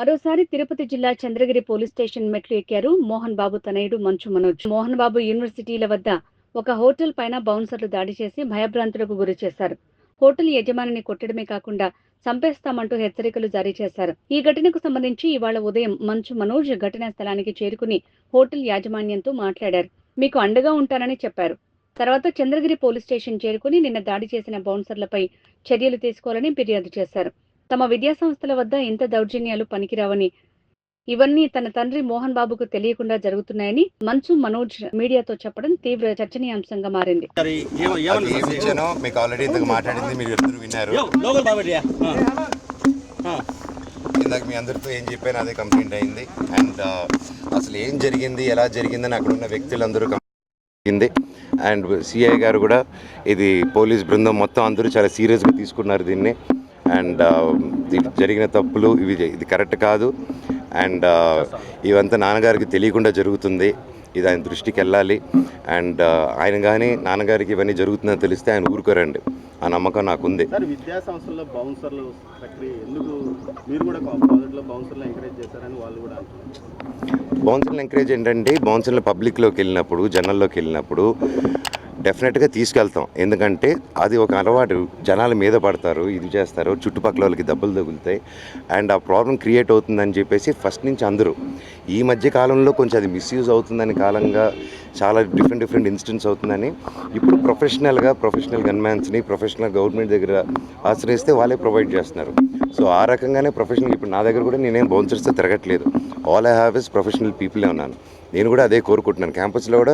మరోసారి తిరుపతి జిల్లా Chandragiri police station మెట్లు ఎక్కారు మోహన్ బాబు తనయుడు మంచు మనోజ్. మోహన్ బాబు యూనివర్సిటీల వద్ద ఒక హోటల్ పైన బౌన్సర్లు దాడి చేసి భయభ్రాంతులకు గురి చేశారు. హోటల్ యజమానిని కొట్టడమే కాకుండా చంపేస్తామంటూ హెచ్చరికలు జారీ చేశారు. ఈ ఘటనకు సంబంధించి ఇవాళ ఉదయం మంచు మనోజ్ ఘటనా స్థలానికి చేరుకుని హోటల్ యాజమాన్యంతో మాట్లాడారు. మీకు అండగా ఉంటానని చెప్పారు. తర్వాత చంద్రగిరి పోలీస్ స్టేషన్ చేరుకుని నిన్న దాడి చేసిన బౌన్సర్లపై చర్యలు తీసుకోవాలని ఫిర్యాదు చేశారు. తమ విద్యాసంస్థల వద్ద ఇంత దౌర్జన్యాలు పనికిరావని, ఇవన్నీ తన తండ్రి మోహన్ బాబుకు తెలియకుండా జరుగుతున్నాయని మంచు మనోజ్ మీడియాతో చెప్పడం తీవ్ర చర్చనీయాంశంగా మారింది. మీకు ఆల్రెడీ ఇంతకు మాట్లాడింది మీరు అందరూ విన్నారు. ఇందాక మీ అందరితో ఏం చెప్పాను అదే కంప్లైంట్ అయింది. అండ్ అసలు ఏం జరిగింది, ఎలా జరిగిందని అక్కడ ఉన్న వ్యక్తులందరూ కంప్లైంట్. అండ్ సిఐ గారు కూడా ఇది పోలీస్ బృందం మొత్తం అందరూ చాలా సీరియస్గా తీసుకున్నారు దీన్ని. అండ్ జరిగిన తప్పులు ఇది కరెక్ట్ కాదు. అండ్ ఇవంతా నాన్నగారికి తెలియకుండా జరుగుతుంది. ఇది ఆయన దృష్టికి వెళ్ళాలి. అండ్ ఆయన కానీ నాన్నగారికి ఇవన్నీ జరుగుతుందని తెలిస్తే ఆయన ఊరుకోరండి. ఆ నమ్మకం నాకు ఉంది. విద్యా సంస్థల్లో బౌన్సర్లు ప్రక్రియ ఎందుకు మీరు కూడా ప్రాజెక్టులో బౌన్సర్లు ఎంకరేజ్ చేశారని వాళ్ళు కూడా అంటున్నారు. బౌన్సర్లు ఎంకరేజ్ ఏంటంటే బౌన్సర్లు పబ్లిక్లోకి వెళ్ళినప్పుడు, జనాల్లోకి వెళ్ళినప్పుడు డెఫినెట్గా తీసుకెళ్తాం. ఎందుకంటే అది ఒక అలవాటు. జనాల మీద పడతారు, ఇది చేస్తారు, చుట్టుపక్కల వాళ్ళకి దెబ్బలు తగులుతాయి. అండ్ ఆ ప్రాబ్లం క్రియేట్ అవుతుందని చెప్పేసి ఫస్ట్ నుంచి అందరూ ఈ మధ్య కాలంలో కొంచెం అది మిస్యూజ్ అవుతుందని కాలంగా చాలా డిఫరెంట్ ఇన్సిడెంట్స్ అవుతుందని ఇప్పుడు ప్రొఫెషనల్ గన్మ్యాన్స్ని ప్రొఫెషనల్ గవర్నమెంట్ దగ్గర ఆశ్రయిస్తే వాళ్ళే ప్రొవైడ్ చేస్తున్నారు. సో ఆ రకంగానే ప్రొఫెషనల్ ఇప్పుడు నా దగ్గర కూడా నేనేం బౌన్సర్స్తో తిరగట్లేదు. All I have is professional పీపులే ఉన్నాను. నేను కూడా అదే కోరుకుంటున్నాను. క్యాంపస్లో కూడా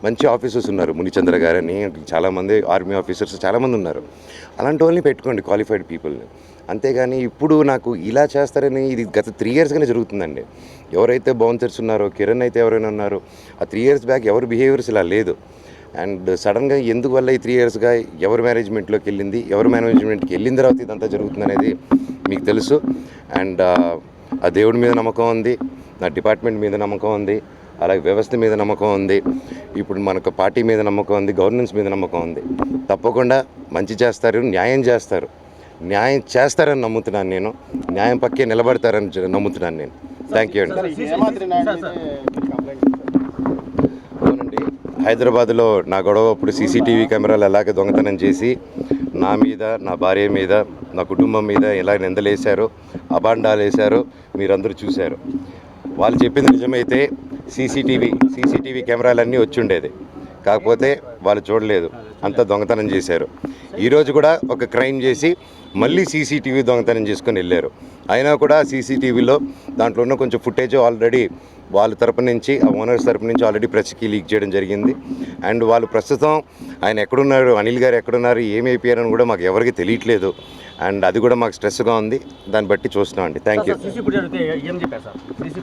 మంచి ఆఫీసర్స్ ఉన్నారు. మునిచంద్ర గారని చాలామంది ఆర్మీ ఆఫీసర్స్ చాలామంది ఉన్నారు. అలాంటి వాళ్ళని పెట్టుకోండి, క్వాలిఫైడ్ పీపుల్ని. అంతేగాని ఇప్పుడు నాకు ఇలా చేస్తారని ఇది గత 3 yearsగానే జరుగుతుందండి. ఎవరైతే బౌన్సర్స్ ఉన్నారో, కిరణ్ అయితే ఎవరైనా ఉన్నారో, ఆ 3 years బ్యాక్ ఎవరి బిహేవియర్స్ ఇలా లేదు. అండ్ సడన్గా ఎందువల్ల ఈ 3 yearsగా ఎవరి మేనేజ్మెంట్లోకి వెళ్ళింది, ఎవరి మేనేజ్మెంట్కి వెళ్ళిన తర్వాత ఇదంతా జరుగుతుంది అనేది మీకు తెలుసు. అండ్ ఆ దేవుడి మీద నమ్మకం ఉంది, నా డిపార్ట్మెంట్ మీద నమ్మకం ఉంది, అలాగే వ్యవస్థ మీద నమ్మకం ఉంది, ఇప్పుడు మనకు పార్టీ మీద నమ్మకం ఉంది, గవర్నెన్స్ మీద నమ్మకం ఉంది. తప్పకుండా మంచి చేస్తారు, న్యాయం చేస్తారని నమ్ముతున్నాను. నేను న్యాయం పక్కే నిలబడతారని నమ్ముతున్నాను నేను. థ్యాంక్ యూ అండి. అవునండి, హైదరాబాద్లో నా గొడవ అప్పుడు సీసీటీవీ కెమెరాలు అలాగే దొంగతనం చేసి నా మీద, నా భార్య మీద, నా కుటుంబం మీద ఎలా నిందలేశారో, అబాండాలు వేశారో మీరందరూ చూశారు. వాళ్ళు చెప్పింది నిజమైతే సీసీటీవీ కెమెరాలన్నీ వచ్చి ఉండేది. కాకపోతే వాళ్ళు చూడలేదు, అంతా దొంగతనం చేశారు. ఈరోజు కూడా ఒక క్రైమ్ చేసి మళ్ళీ సీసీటీవీ దొంగతనం చేసుకొని వెళ్ళారు. అయినా కూడా సీసీటీవీలో దాంట్లో ఉన్న కొంచెం ఫుటేజ్ ఆల్రెడీ వాళ్ళ తరపు నుంచి, ఆ ఓనర్స్ తరపు నుంచి ఆల్రెడీ ప్రెస్కి లీక్ చేయడం జరిగింది. అండ్ వాళ్ళు ప్రస్తుతం ఆయన ఎక్కడున్నారు, అనిల్ గారు ఎక్కడున్నారు, ఏమైపోయారని కూడా మాకు ఎవరికి తెలియట్లేదు. అండ్ అది కూడా మాకు స్ట్రెస్గా ఉంది. దాన్ని బట్టి చూస్తున్నామండి. Thank you.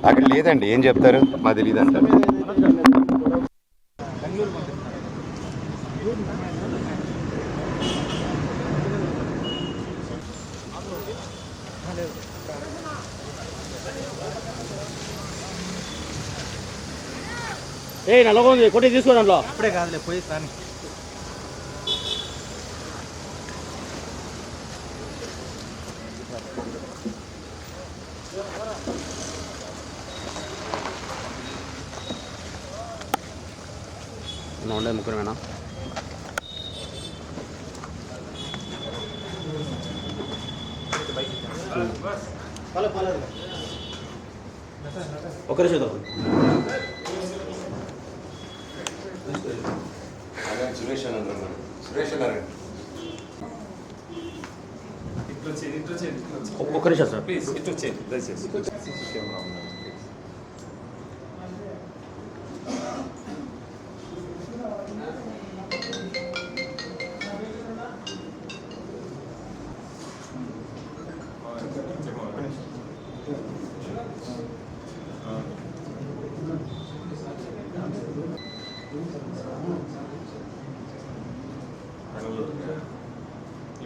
అక్కడ లేదండి, ఏం చెప్తారు మాకు తెలియదు అంటారు. నల్లగా ఉంది, కొట్టి తీసుకో. దాంట్లో ఇప్పుడే కాదులే, పోయి కానీ ఉండే ముగ్గురమేనా? ఒకరి చేద్దాం. ఒక్క నిమిషం సార్ ప్లీజ్. ఇటు వచ్చేయండి దయచేసి.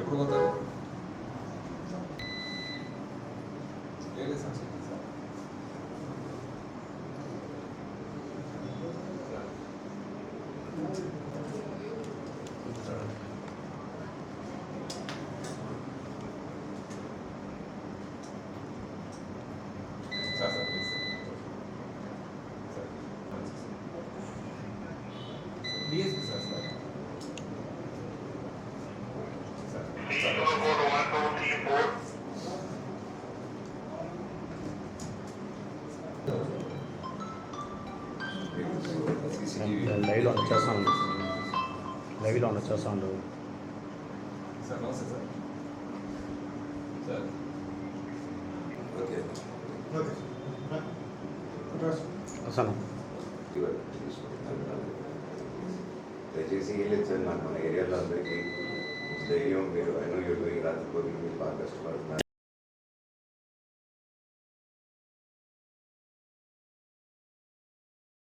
ఎప్పుడు పోతారు? లైవ్లో వచ్చేస్తా ఉండు, లైవ్లో వచ్చేస్తా ఉండు. సార్ నమస్తే సార్. సార్ వస్తాను. దయచేసి ఏం లేదు సార్, నాకు మన ఏరియాలో అందరికీ ధైర్యం, మీరు అయినా రాత్రి మీరు బాగా కష్టపడుతున్నారు.